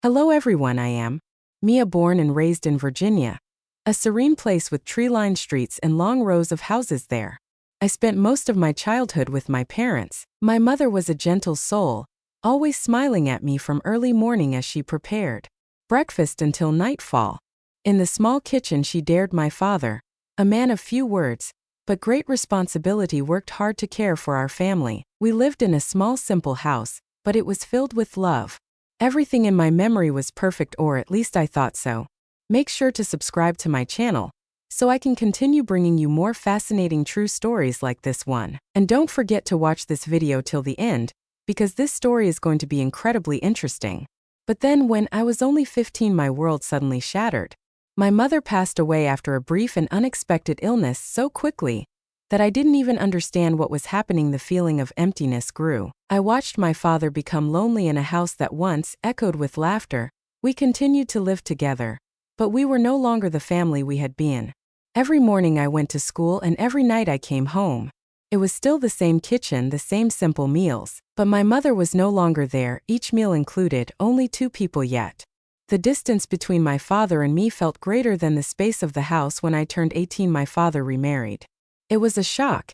Hello everyone, I am Mia, born and raised in Virginia, a serene place with tree-lined streets and long rows of houses there. I spent most of my childhood with my parents. My mother was a gentle soul, always smiling at me from early morning as she prepared breakfast until nightfall. In the small kitchen she dared my father, a man of few words, but great responsibility, worked hard to care for our family. We lived in a small simple house, but it was filled with love. Everything in my memory was perfect, or at least I thought so. Make sure to subscribe to my channel so I can continue bringing you more fascinating true stories like this one. And don't forget to watch this video till the end, because this story is going to be incredibly interesting. But then when I was only 15, my world suddenly shattered. My mother passed away after a brief and unexpected illness so quickly that I didn't even understand what was happening. The feeling of emptiness grew. I watched my father become lonely in a house that once echoed with laughter. We continued to live together, but we were no longer the family we had been. Every morning I went to school and every night I came home. It was still the same kitchen, the same simple meals, but my mother was no longer there. Each meal included only 2 people yet. The distance between my father and me felt greater than the space of the house. When I turned 18, my father remarried. It was a shock,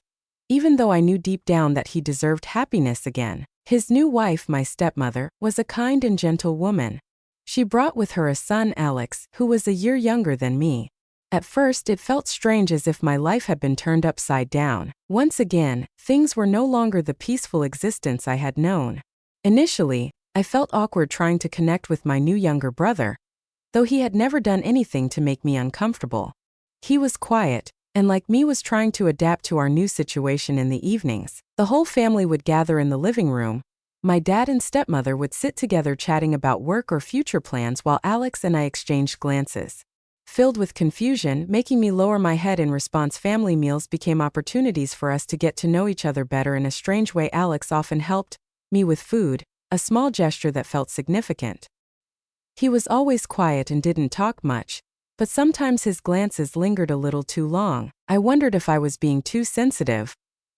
even though I knew deep down that he deserved happiness again. His new wife, my stepmother, was a kind and gentle woman. She brought with her a son, Alex, who was a year younger than me. At first it felt strange, as if my life had been turned upside down. Once again, things were no longer the peaceful existence I had known. Initially, I felt awkward trying to connect with my new younger brother, though he had never done anything to make me uncomfortable. He was quiet, and like me was trying to adapt to our new situation. In the evenings, the whole family would gather in the living room. My dad and stepmother would sit together chatting about work or future plans, while Alex and I exchanged glances filled with confusion, making me lower my head in response. Family meals became opportunities for us to get to know each other better. In a strange way, Alex often helped me with food, a small gesture that felt significant. He was always quiet and didn't talk much, but sometimes his glances lingered a little too long. I wondered if I was being too sensitive,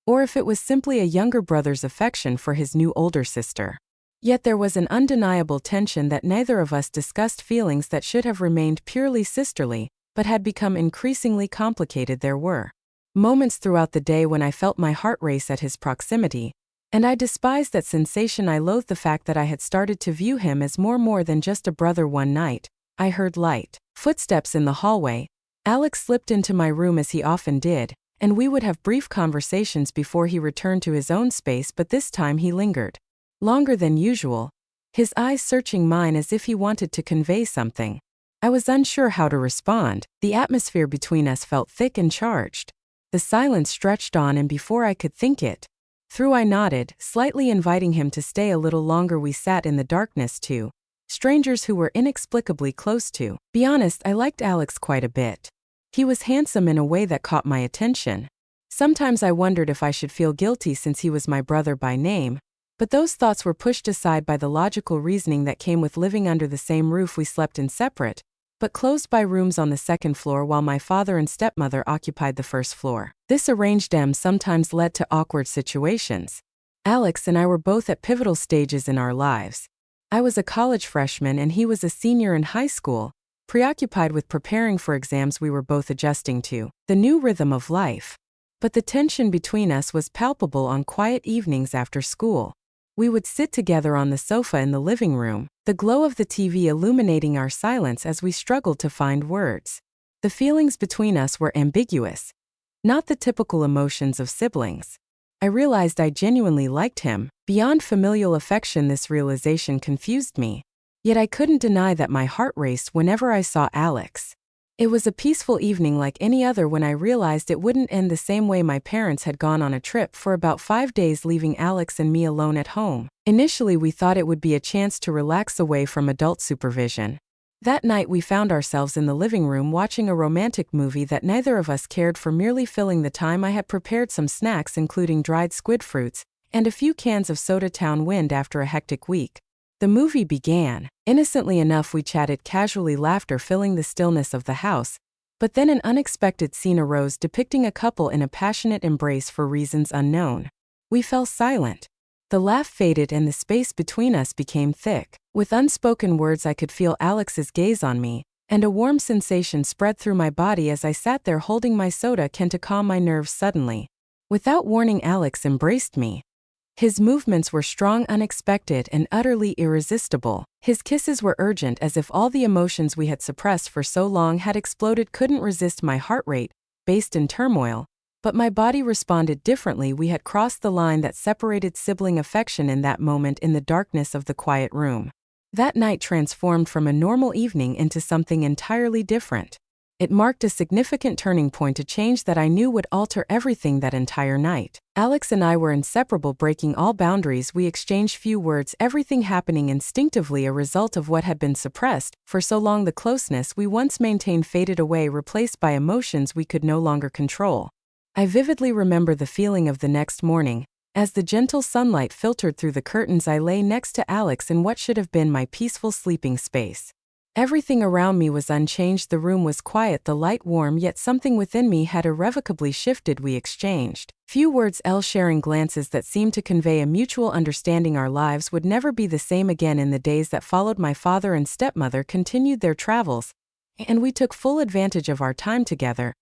or if it was simply a younger brother's affection for his new older sister. Yet there was an undeniable tension that neither of us discussed, feelings that should have remained purely sisterly, but had become increasingly complicated. There were moments throughout the day when I felt my heart race at his proximity, and I despised that sensation. I loathed the fact that I had started to view him as more than just a brother. One night, I heard light footsteps in the hallway. Alex slipped into my room as he often did, and we would have brief conversations before he returned to his own space. But this time he lingered longer than usual, his eyes searching mine as if he wanted to convey something. I was unsure how to respond. The atmosphere between us felt thick and charged. The silence stretched on, and before I could think it through, I nodded, slightly inviting him to stay a little longer. We sat in the darkness, two strangers who were inexplicably close. To be honest, I liked Alex quite a bit. He was handsome in a way that caught my attention. Sometimes I wondered if I should feel guilty since he was my brother by name, but those thoughts were pushed aside by the logical reasoning that came with living under the same roof. We slept in separate, but closed-by rooms on the second floor, while my father and stepmother occupied the first floor. This arrangement sometimes led to awkward situations. Alex and I were both at pivotal stages in our lives. I was a college freshman and he was a senior in high school, preoccupied with preparing for exams. We were both adjusting to the new rhythm of life, but the tension between us was palpable. On quiet evenings after school, we would sit together on the sofa in the living room, the glow of the TV illuminating our silence as we struggled to find words. The feelings between us were ambiguous, not the typical emotions of siblings. I realized I genuinely liked him, beyond familial affection. This realization confused me, yet I couldn't deny that my heart raced whenever I saw Alex. It was a peaceful evening like any other when I realized it wouldn't end the same way. My parents had gone on a trip for about 5 days, leaving Alex and me alone at home. Initially, we thought it would be a chance to relax away from adult supervision. That night we found ourselves in the living room watching a romantic movie that neither of us cared for, merely filling the time. I had prepared some snacks, including dried squid fruits and a few cans of soda. Town wind after a hectic week. The movie began. Innocently enough, we chatted casually, laughter filling the stillness of the house. But then an unexpected scene arose, depicting a couple in a passionate embrace for reasons unknown. We fell silent. The laugh faded and the space between us became thick. With unspoken words I could feel Alex's gaze on me, and a warm sensation spread through my body as I sat there holding my soda can to calm my nerves suddenly. Without warning, Alex embraced me. His movements were strong, unexpected, and utterly irresistible. His kisses were urgent, as if all the emotions we had suppressed for so long had exploded. Couldn't resist my heart rate, based in turmoil, but my body responded differently. We had crossed the line that separated sibling affection in that moment in the darkness of the quiet room. That night transformed from a normal evening into something entirely different. It marked a significant turning point, a change that I knew would alter everything that entire night. Alex and I were inseparable, breaking all boundaries. We exchanged few words, everything happening instinctively, a result of what had been suppressed. For so long the closeness we once maintained faded away, replaced by emotions we could no longer control. I vividly remember the feeling of the next morning. As the gentle sunlight filtered through the curtains, I lay next to Alex in what should have been my peaceful sleeping space. Everything around me was unchanged. The room was quiet, the light warm, yet something within me had irrevocably shifted. We exchanged few words, sharing glances that seemed to convey a mutual understanding. Our lives would never be the same again. In the days that followed, my father and stepmother continued their travels, and we took full advantage of our time together.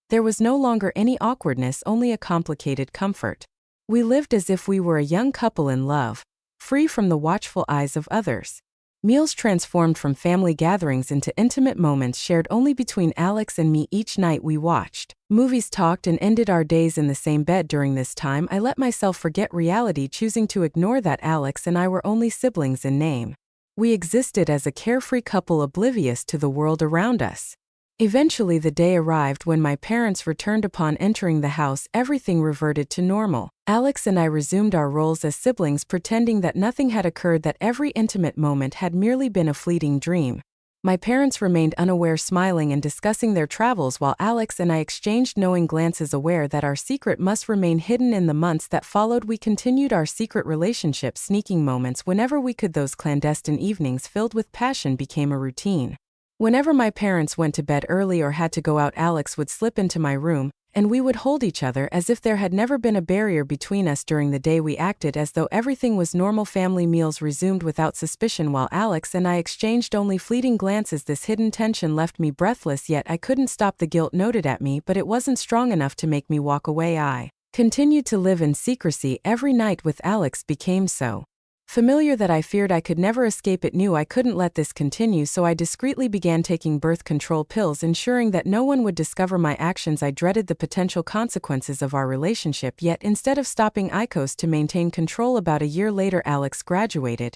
There was no longer any awkwardness, only a complicated comfort. We lived as if we were a young couple in love, free from the watchful eyes of others. Meals transformed from family gatherings into intimate moments shared only between Alex and me. Each night we watched movies, talked, and ended our days in the same bed. During this time, I let myself forget reality, choosing to ignore that Alex and I were only siblings in name. We existed as a carefree couple, oblivious to the world around us. Eventually the day arrived when my parents returned. Upon entering the house, everything reverted to normal. Alex and I resumed our roles as siblings, pretending that nothing had occurred, that every intimate moment had merely been a fleeting dream. My parents remained unaware, smiling and discussing their travels, while Alex and I exchanged knowing glances, aware that our secret must remain hidden. In the months that followed, we continued our secret relationship, sneaking moments whenever we could. Those clandestine evenings filled with passion became a routine. Whenever my parents went to bed early or had to go out, Alex would slip into my room, and we would hold each other as if there had never been a barrier between us. During the day we acted as though everything was normal. Family meals resumed without suspicion, while Alex and I exchanged only fleeting glances. This hidden tension left me breathless, yet I couldn't stop the guilt gnawed at me, but it wasn't strong enough to make me walk away. I continued to live in secrecy. Every night with Alex became so familiar that I feared I could never escape. It knew I couldn't let this continue, so I discreetly began taking birth control pills, ensuring that no one would discover my actions. I dreaded the potential consequences of our relationship, yet instead of stopping, I chose to maintain control. About a year later, Alex graduated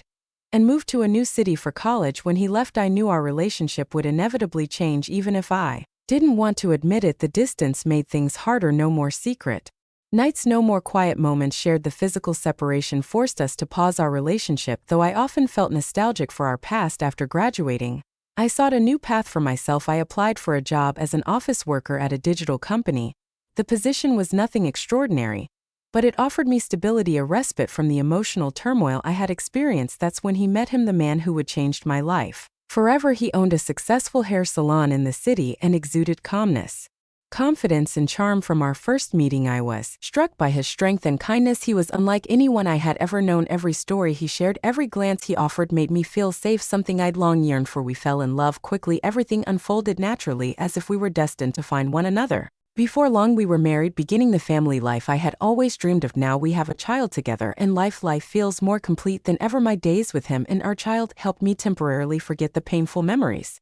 and moved to a new city for college. When he left, I knew our relationship would inevitably change, even if I didn't want to admit it. The distance made things harder. No more secret nights, no more quiet moments shared. The physical separation forced us to pause our relationship. Though I often felt nostalgic for our past after graduating, I sought a new path for myself. I applied for a job as an office worker at a digital company. The position was nothing extraordinary, but it offered me stability, a respite from the emotional turmoil I had experienced. That's when he met him, the man who would change my life forever. He owned a successful hair salon in the city and exuded calmness, confidence, and charm. From our first meeting, I was struck by his strength and kindness. He was unlike anyone I had ever known. Every story he shared, every glance he offered made me feel safe, something I'd long yearned for. We fell in love quickly. Everything unfolded naturally, as if we were destined to find one another. Before long, we were married, beginning the family life I had always dreamed of. Now we have a child together, and life feels more complete than ever. My days with him and our child helped me temporarily forget the painful memories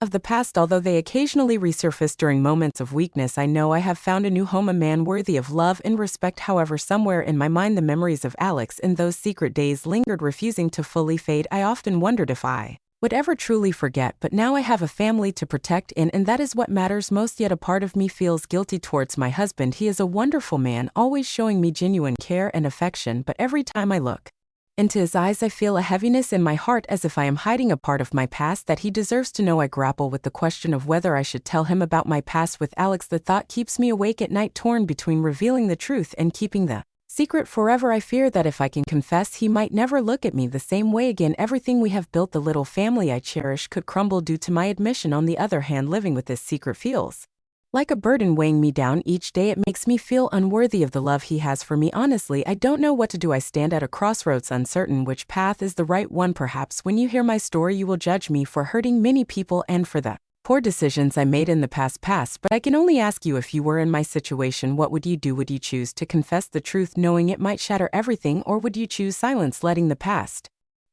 of the past. Although they occasionally resurface during moments of weakness, I know I have found a new home, a man worthy of love and respect. However, somewhere in my mind, the memories of Alex in those secret days lingered, refusing to fully fade. I often wondered if I would ever truly forget, but now I have a family to protect and that is what matters most. Yet a part of me feels guilty towards my husband. He is a wonderful man, always showing me genuine care and affection, but every time I look into his eyes, I feel a heaviness in my heart, as if I am hiding a part of my past that he deserves to know. I grapple with the question of whether I should tell him about my past with Alex. The thought keeps me awake at night, torn between revealing the truth and keeping the secret forever. I fear that if I can confess, he might never look at me the same way again. Everything we have built, the little family I cherish, could crumble due to my admission. On the other hand, living with this secret feels Like a burden weighing me down each day, it makes me feel unworthy of the love he has for me. Honestly, I don't know what to do. I stand at a crossroads, uncertain which path is the right one. Perhaps when you hear my story, you will judge me for hurting many people and for the poor decisions I made in the past, but I can only ask you, if you were in my situation, what would you do? Would you choose to confess the truth knowing it might shatter everything, or would you choose silence, letting the past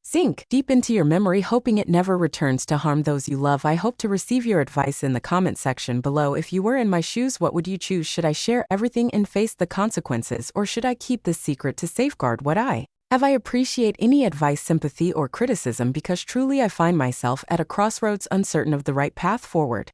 sink deep into your memory, hoping it never returns to harm those you love? I hope to receive your advice in the comment section below. If you were in my shoes, what would you choose? Should I share everything and face the consequences, or should I keep this secret to safeguard what I have? I appreciate any advice, sympathy, or criticism, because truly I find myself at a crossroads, uncertain of the right path forward.